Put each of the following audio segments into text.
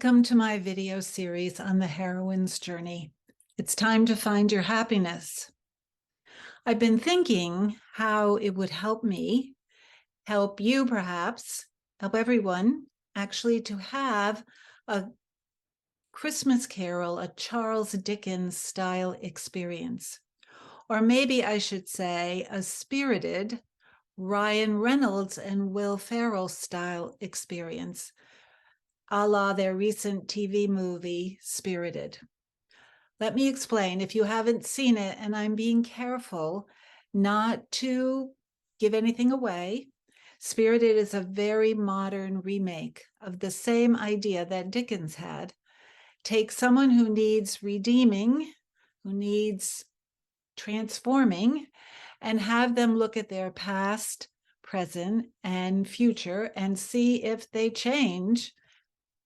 Welcome to my video series on the heroine's journey. It's time to find your happiness. I've been thinking how it would help me, help you perhaps, help everyone actually to have a Christmas Carol, a Charles Dickens style experience. Or maybe I should say a spirited Ryan Reynolds and Will Ferrell style experience, a la their recent TV movie, Spirited. Let me explain if you haven't seen it, and I'm being careful not to give anything away. Spirited is a very modern remake of the same idea that Dickens had. Take someone who needs redeeming, who needs transforming, and have them look at their past, present, and future and see if they change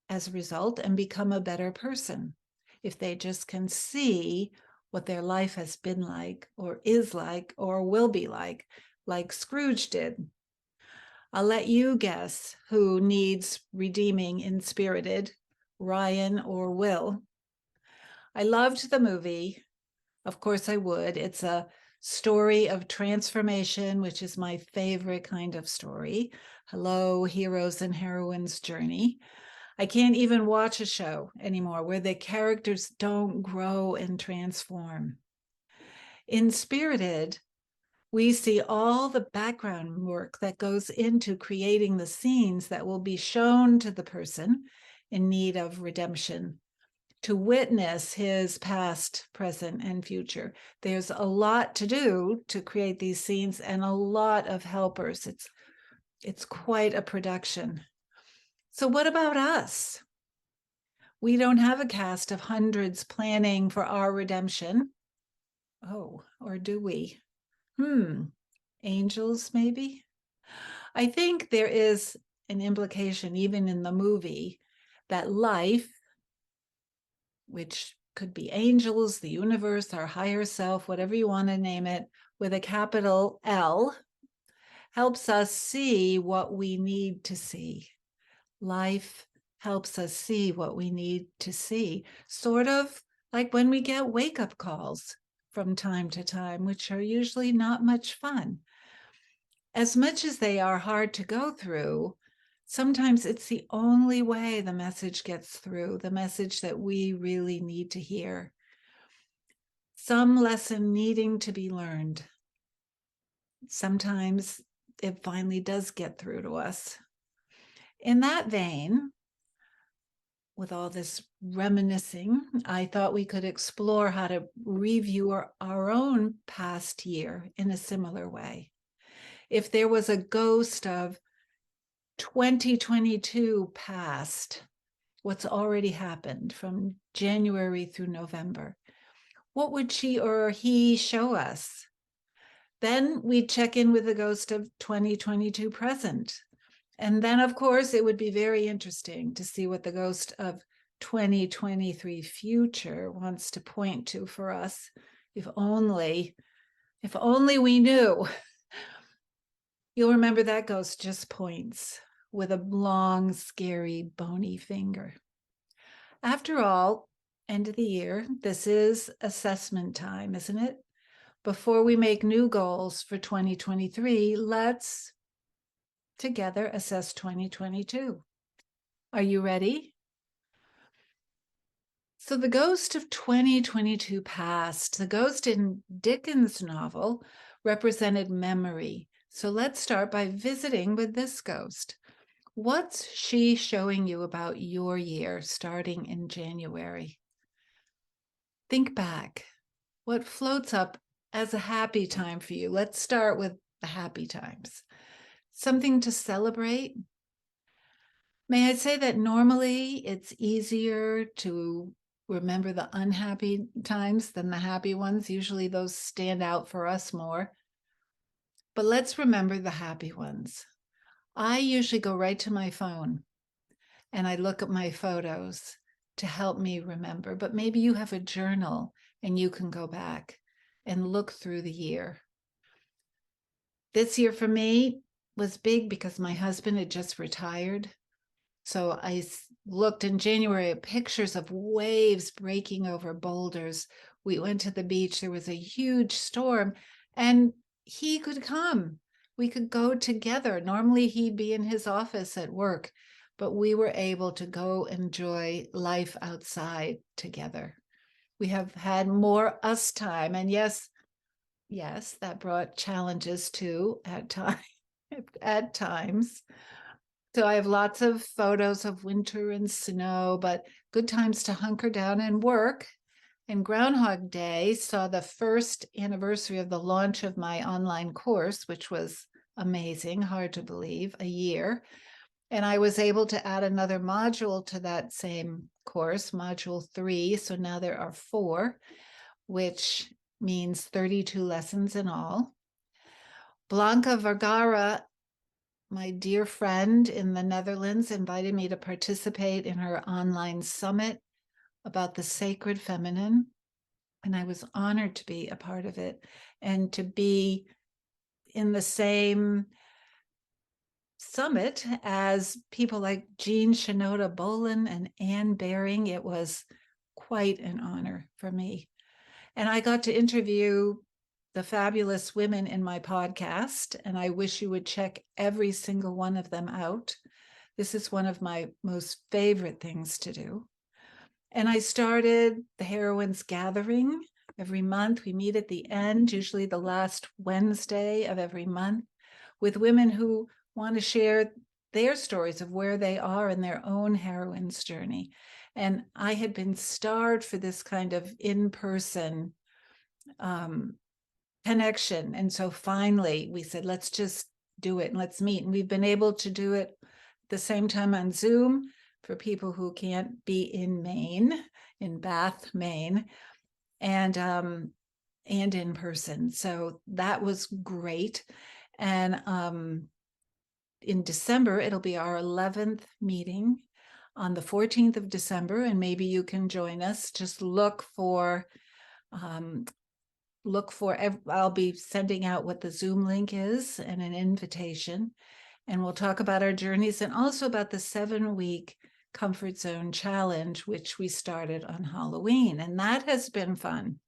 as a result and become a better person. If they just can see what their life has been like or is like or will be like Scrooge did. I'll let you guess who needs redeeming in Spirited, Ryan or Will. I loved the movie. Of course I would. It's a story of transformation, which is my favorite kind of story. Hello, heroes and heroines' journey. I can't even watch a show anymore where the characters don't grow and transform. In Spirited, we see all the background work that goes into creating the scenes that will be shown to the person in need of redemption, to witness his past, present, and future. There's a lot to do to create these scenes and a lot of helpers. It's quite a production. So what about us? We don't have a cast of hundreds planning for our redemption. Oh, or do we? Angels, maybe? I think there is an implication, even in the movie, that life, which could be angels, the universe, our higher self, whatever you want to name it, with a capital L, helps us see what we need to see. Life helps us see what we need to see, sort of like when we get wake-up calls from time to time, which are usually not much fun. As much as they are hard to go through, sometimes it's the only way the message gets through, the message that we really need to hear. Some lesson needing to be learned. Sometimes it finally does get through to us. In that vein, with all this reminiscing, I thought we could explore how to review our own past year in a similar way. If there was a ghost of 2022 past, what's already happened from January through November, what would she or he show us? Then we'd check in with the ghost of 2022 present. And then, of course, it would be very interesting to see what the ghost of 2023 future wants to point to for us. If only we knew. You'll remember that ghost just points with a long, scary, bony finger. After all, end of the year, this is assessment time, isn't it? Before we make new goals for 2023, let's together assess 2022. Are you ready? So the ghost of 2022 past, the ghost in Dickens' novel represented memory. So let's start by visiting with this ghost. What's she showing you about your year starting in January? Think back. What floats up as a happy time for you? Let's start with the happy times. Something to celebrate? May I say that normally it's easier to remember the unhappy times than the happy ones. Usually those stand out for us more. But let's remember the happy ones. I usually go right to my phone and I look at my photos to help me remember. But maybe you have a journal and you can go back and look through the year. This year for me was big because my husband had just retired. So I looked in January at pictures of waves breaking over boulders. We went to the beach. There was a huge storm, and he could come. We could go together. Normally, he'd be in his office at work, but we were able to go enjoy life outside together. We have had more us time. And yes, that brought challenges too at times. So I have lots of photos of winter and snow, but good times to hunker down and work. And Groundhog Day saw the first anniversary of the launch of my online course, which was amazing, hard to believe, a year. And I was able to add another module to that same course, module 3. So now there are 4, which means 32 lessons in all. Blanca Vergara, my dear friend in the Netherlands, invited me to participate in her online summit about the sacred feminine. And I was honored to be a part of it and to be in the same summit as people like Jean Shinoda Bolin and Anne Baring. It was quite an honor for me. And I got to interview the fabulous women in my podcast, and I wish you would check every single one of them out. This is one of my most favorite things to do. And I started the Heroines Gathering every month. We meet at the end, usually the last Wednesday of every month, with women who want to share their stories of where they are in their own heroine's journey. And I had been starved for this kind of in-person connection. And so finally we said, let's just do it and let's meet. And we've been able to do it at the same time on Zoom for people who can't be in Maine, in Bath, Maine, and in person. So that was great. And in December, it'll be our 11th meeting on the 14th of December, and maybe you can join us. Just look for, I'll be sending out what the Zoom link is and an invitation. And we'll talk about our journeys and also about the 7-week Comfort Zone Challenge, which we started on Halloween. And that has been fun.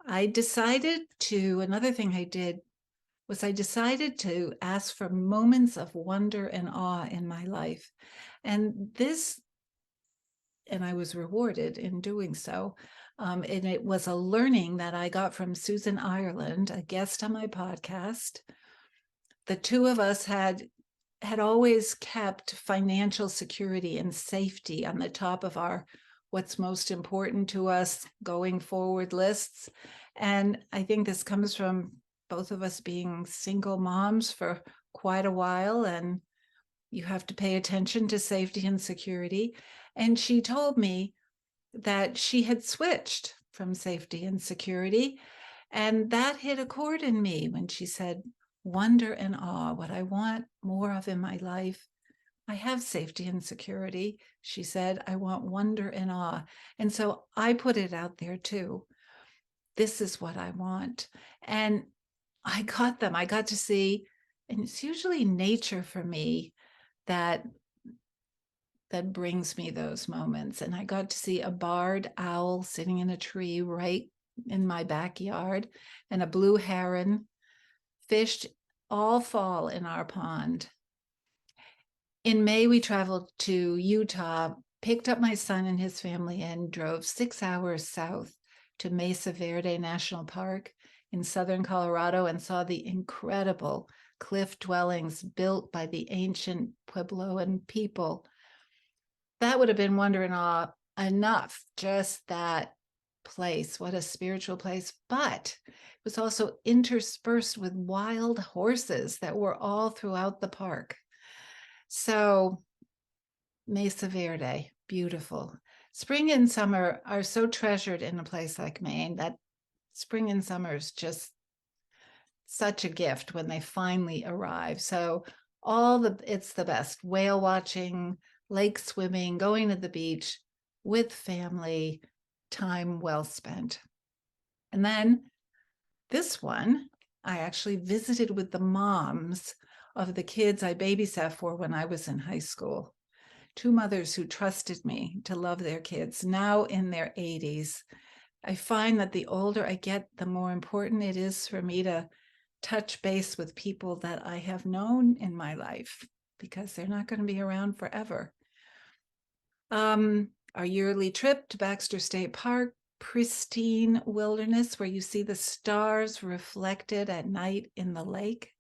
Another thing I did was I decided to ask for moments of wonder and awe in my life. And I was rewarded in doing so. And it was a learning that I got from Susan Ireland, a guest on my podcast. The two of us had always kept financial security and safety on the top of our what's most important to us going forward lists. And I think this comes from both of us being single moms for quite a while, and you have to pay attention to safety and security. And she told me that she had switched from safety and security. And that hit a chord in me when she said, wonder and awe, what I want more of in my life. I have safety and security. She said, I want wonder and awe. And so I put it out there too. This is what I want. And I got them. I got to see, and it's usually nature for me that brings me those moments. And I got to see a barred owl sitting in a tree right in my backyard, and a blue heron fished all fall in our pond. In May, we traveled to Utah, picked up my son and his family, and drove 6 hours south to Mesa Verde National Park in southern Colorado and saw the incredible cliff dwellings built by the ancient Puebloan people. That would have been wonder and awe enough, just that place. What a spiritual place. But it was also interspersed with wild horses that were all throughout the park. So Mesa Verde, beautiful. Spring and summer are so treasured in a place like Maine that spring and summer is just such a gift when they finally arrive. So it's the best. Whale watching, lake swimming, going to the beach with family, time well spent. And then this one, I actually visited with the moms of the kids I babysat for when I was in high school. two mothers who trusted me to love their kids, now in their 80s. I find that the older I get, the more important it is for me to touch base with people that I have known in my life, because they're not going to be around forever. Our yearly trip to Baxter State Park, pristine wilderness where you see the stars reflected at night in the lake.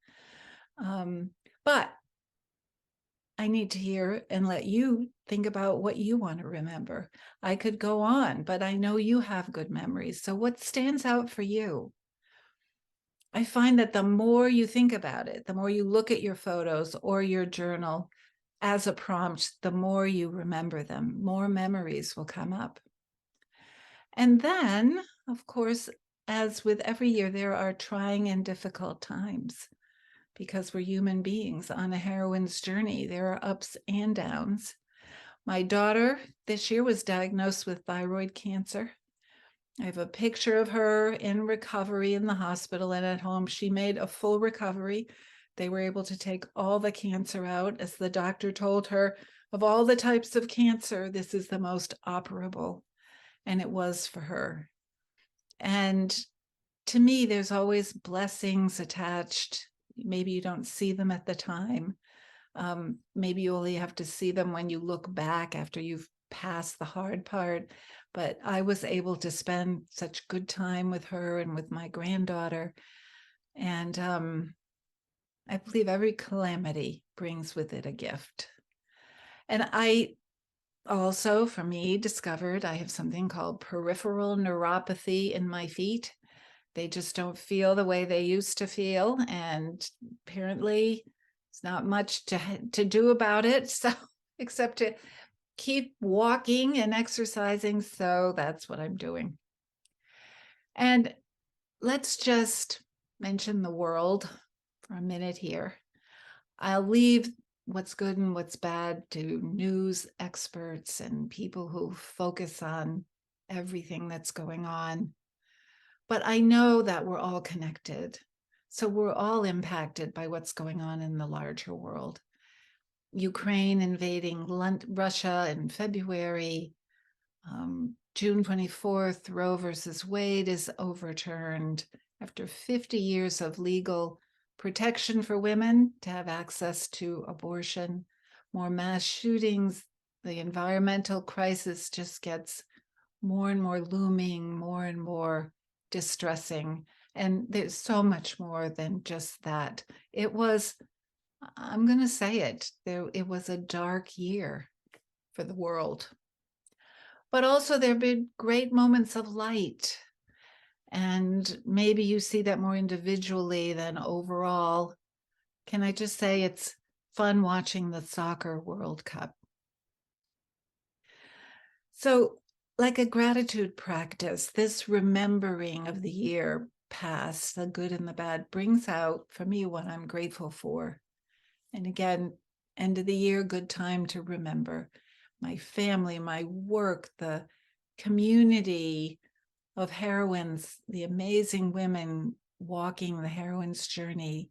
But I need to hear and let you think about what you want to remember. I could go on, but I know you have good memories. So what stands out for you? I find that the more you think about it, the more you look at your photos or your journal as a prompt, the more you remember them, more memories will come up. And then, of course, as with every year, there are trying and difficult times, because we're human beings on a heroine's journey. There are ups and downs. My daughter this year was diagnosed with thyroid cancer. I have a picture of her in recovery in the hospital and at home. She made a full recovery. They were able to take all the cancer out. As the doctor told her, of all the types of cancer, this is the most operable. And it was for her. And to me, there's always blessings attached. Maybe you don't see them at the time. Maybe you only have to see them when you look back after you've passed the hard part. But I was able to spend such good time with her and with my granddaughter. And I believe every calamity brings with it a gift. And I also, for me, discovered I have something called peripheral neuropathy in my feet. They just don't feel the way they used to feel. And apparently, it's not much to do about it. So, except to keep walking and exercising. So that's what I'm doing. And let's just mention the world for a minute here. I'll leave what's good and what's bad to news experts and people who focus on everything that's going on. But I know that we're all connected. So we're all impacted by what's going on in the larger world. Ukraine invading Russia in February. June 24th, Roe versus Wade is overturned after 50 years of legal protection for women to have access to abortion. More mass shootings. The environmental crisis just gets more and more looming, more and more distressing. And there's so much more than just that. It was, I'm going to say it, it was a dark year for the world. But also there have been great moments of light. And maybe you see that more individually than overall. Can I just say it's fun watching the soccer World Cup? So, like a gratitude practice, this remembering of the year past, the good and the bad, brings out for me what I'm grateful for. And again, end of the year, good time to remember my family, my work, the community of heroines, the amazing women walking the heroine's journey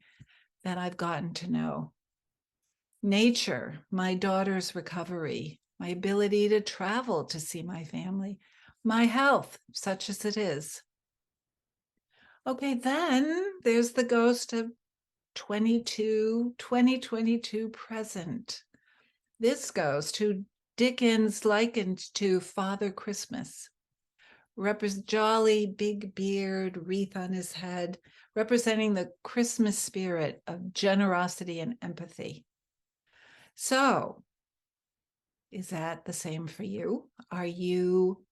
that I've gotten to know. Nature, my daughter's recovery, my ability to travel to see my family, my health, such as it is. Okay, then there's the ghost of 2022 present. This ghost, who Dickens likened to Father Christmas, jolly big beard, wreath on his head, representing the Christmas spirit of generosity and empathy. So, is that the same for you? Are you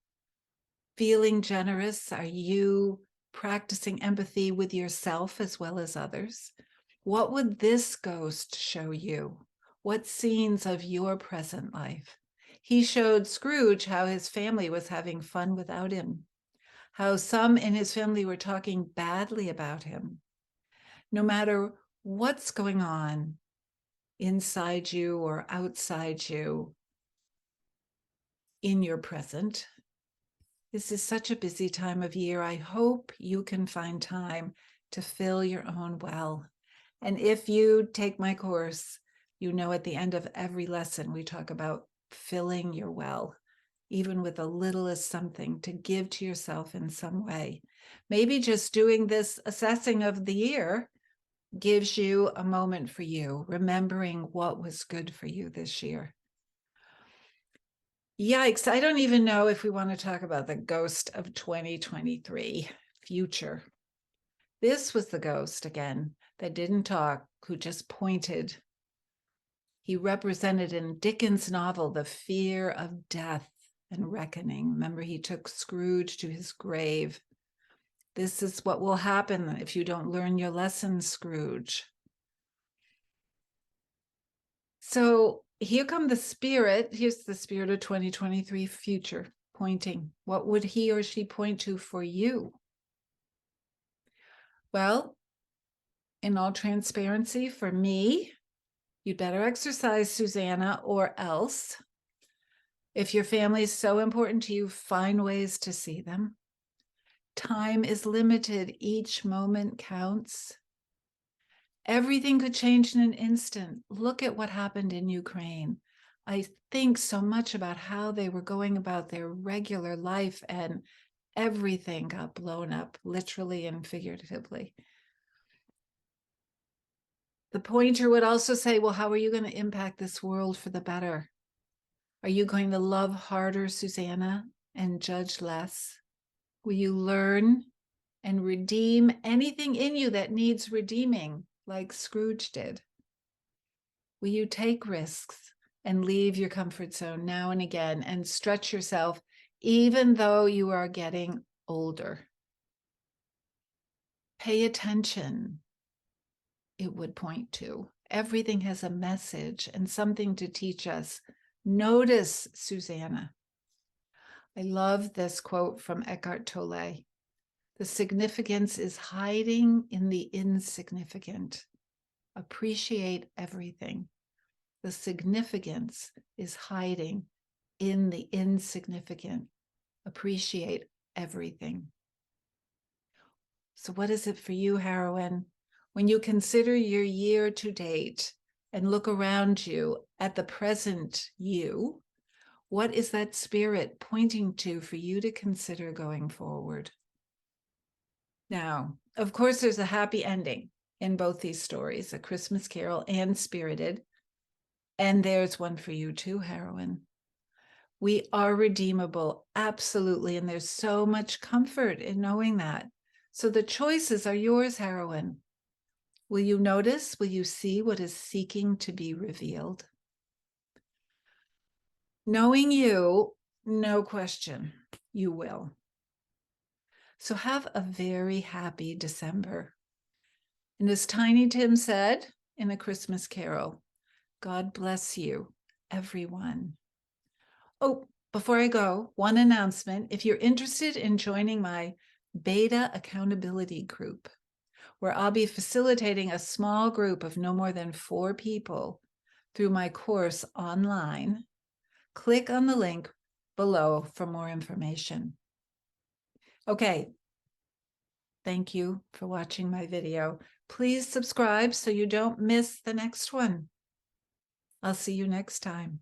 feeling generous? Are you practicing empathy with yourself as well as others? What would this ghost show you? What scenes of your present life? He showed Scrooge how his family was having fun without him, how some in his family were talking badly about him. No matter what's going on inside you or outside you in your present, this is such a busy time of year. I hope you can find time to fill your own well. And if you take my course, you know at the end of every lesson, we talk about filling your well, even with the littlest something to give to yourself in some way. Maybe just doing this assessing of the year gives you a moment for you, remembering what was good for you this year. Yikes, I don't even know if we want to talk about the ghost of 2023, future. This was the ghost, again, that didn't talk, who just pointed. He represented in Dickens' novel the fear of death and reckoning. Remember, he took Scrooge to his grave. This is what will happen if you don't learn your lesson, Scrooge. So here come the spirit. Here's the spirit of 2023 future pointing. What would he or she point to for you? Well, in all transparency, for me, you'd better exercise, Susanna, or else. If your family is so important to you, find ways to see them. Time is limited. Each moment counts. Everything could change in an instant. Look at what happened in Ukraine. I think so much about how they were going about their regular life, and everything got blown up, literally and figuratively. The pointer would also say, well, how are you going to impact this world for the better? Are you going to love harder, Susanna, and judge less? Will you learn and redeem anything in you that needs redeeming, like Scrooge did? Will you take risks and leave your comfort zone now and again and stretch yourself, even though you are getting older? Pay attention, it would point to. Everything has a message and something to teach us. Notice, Susanna. I love this quote from Eckhart Tolle. The significance is hiding in the insignificant. Appreciate everything. The significance is hiding in the insignificant. Appreciate everything. So what is it for you, heroine? When you consider your year to date and look around you at the present you, what is that spirit pointing to for you to consider going forward? Now, of course, there's a happy ending in both these stories, A Christmas Carol and Spirited. And there's one for you too, heroine. We are redeemable, absolutely. And there's so much comfort in knowing that. So the choices are yours, heroine. Will you notice? Will you see what is seeking to be revealed? Knowing you, no question, you will. So have a very happy December. And as Tiny Tim said in A Christmas Carol, God bless you, everyone. Oh, before I go, one announcement. If you're interested in joining my beta accountability group, where I'll be facilitating a small group of no more than 4 people through my course online, click on the link below for more information. Okay. Thank you for watching my video. Please subscribe so you don't miss the next one. I'll see you next time.